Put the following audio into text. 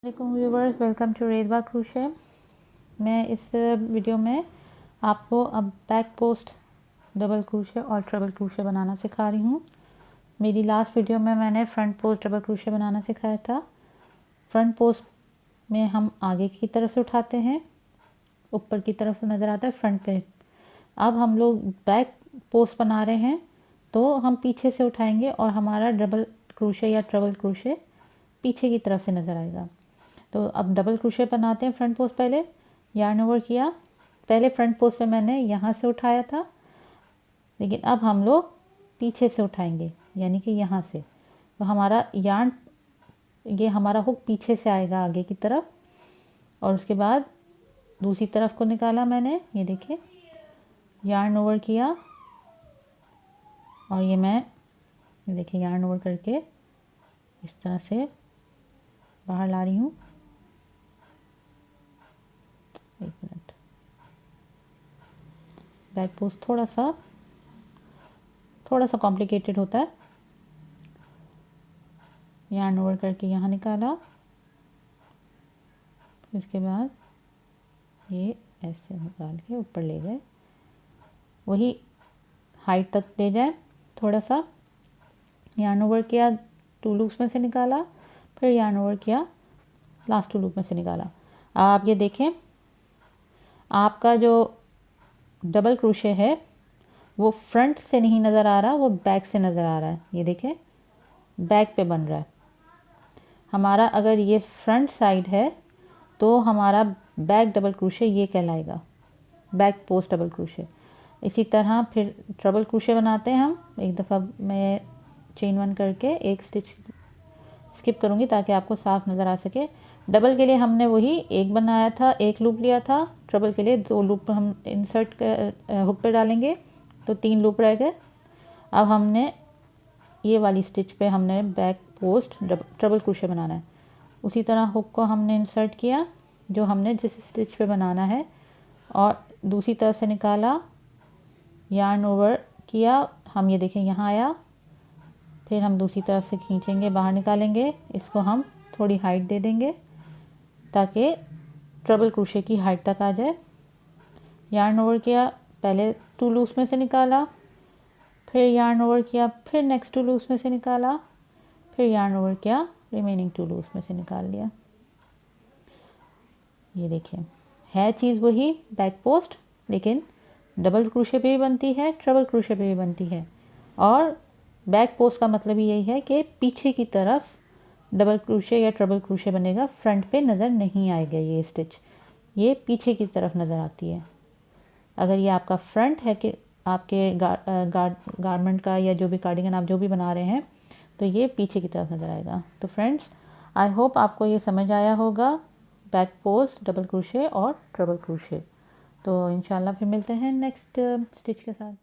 वालेकुम viewers, welcome to रेजबा crochet. मैं इस वीडियो में आपको अब बैक पोस्ट डबल क्रोशे और ट्रिपल क्रोशे बनाना सिखा रही हूँ। मेरी लास्ट वीडियो में मैंने फ्रंट पोस्ट डबल क्रोशे बनाना सिखाया था। फ्रंट पोस्ट में हम आगे की तरफ से उठाते हैं, ऊपर की तरफ नज़र आता है फ्रंट पे। अब हम लोग बैक पोस्ट बना रहे हैं तो हम पीछे से उठाएंगे और हमारा डबल क्रोशे या ट्रिपल क्रोशे पीछे की तरफ से नज़र आएगा। तो अब डबल क्रोशे बनाते हैं। फ्रंट पोस्ट पहले यार्न ओवर किया, पहले फ्रंट पोस्ट पे मैंने यहाँ से उठाया था, लेकिन अब हम लोग पीछे से उठाएंगे यानी कि यहाँ से। तो हमारा यार्न, ये हमारा हुक पीछे से आएगा आगे की तरफ, और उसके बाद दूसरी तरफ को निकाला मैंने, ये देखिए यार्न ओवर किया, और ये देखिए यार्न ओवर करके इस तरह से बाहर ला रही हूँ। एक मिनट, बैक पोस्ट थोड़ा सा कॉम्प्लिकेटेड होता है। यार्न ओवर करके यहाँ निकाला, इसके बाद ये ऐसे निकाल के ऊपर ले गए, वही हाइट तक ले जाए। थोड़ा सा यार्न ओवर किया, 2 लूप्स में से निकाला, फिर यार्न ओवर किया, लास्ट 2 लूप में से निकाला। आप ये देखें, आपका जो डबल क्रोशे है वो फ्रंट से नहीं नज़र आ रहा, वो बैक से नज़र आ रहा है। ये देखें बैक पे बन रहा है हमारा। अगर ये फ्रंट साइड है तो हमारा बैक डबल क्रोशे ये कहलाएगा, बैक पोस्ट डबल क्रोशे। इसी तरह फिर ट्रिपल क्रोशे बनाते हैं हम। एक दफ़ा मैं चेन 1 करके एक स्टिच स्किप करूँगी ताकि आपको साफ नज़र आ सके। डबल के लिए हमने वही एक बनाया था, एक लूप लिया था। ट्रिपल के लिए 2 लूप हम इंसर्ट कर हुक पे डालेंगे तो 3 लूप रह गए। अब हमने ये वाली स्टिच पे हमने बैक पोस्ट ट्रिपल क्रोशे बनाना है। उसी तरह हुक को हमने इंसर्ट किया जो हमने जिस स्टिच पे बनाना है, और दूसरी तरफ से निकाला, यार्न ओवर किया। हम ये देखें यहाँ आया, फिर हम दूसरी तरफ से खींचेंगे, बाहर निकालेंगे। इसको हम थोड़ी हाइट दे देंगे ताकि ट्रिपल क्रोशे की हाइट तक आ जाए। यार्न ओवर किया, पहले 2 लूप्स में से निकाला, फिर यार्न ओवर किया, फिर नेक्स्ट 2 लूप्स में से निकाला, फिर यार्न ओवर किया, रिमेनिंग 2 लूप्स में से निकाल लिया। ये देखें है चीज़ वही बैक पोस्ट, लेकिन डबल क्रोशे पे भी बनती है, ट्रिपल क्रोशे पे भी बनती है। और बैक पोस्ट का मतलब यही है कि पीछे की तरफ डबल क्रोशे या ट्रिपल क्रोशे बनेगा, फ्रंट पे नज़र नहीं आएगा। ये स्टिच ये पीछे की तरफ नज़र आती है। अगर ये आपका फ्रंट है कि आपके गारमेंट का या जो भी कार्डिगन आप जो भी बना रहे हैं, तो ये पीछे की तरफ नज़र आएगा। तो फ्रेंड्स, आई होप आपको ये समझ आया होगा बैक पोस्ट डबल क्रोशे और ट्रिपल क्रोशे। तो इंशाल्लाह फिर मिलते हैं नेक्स्ट स्टिच के साथ।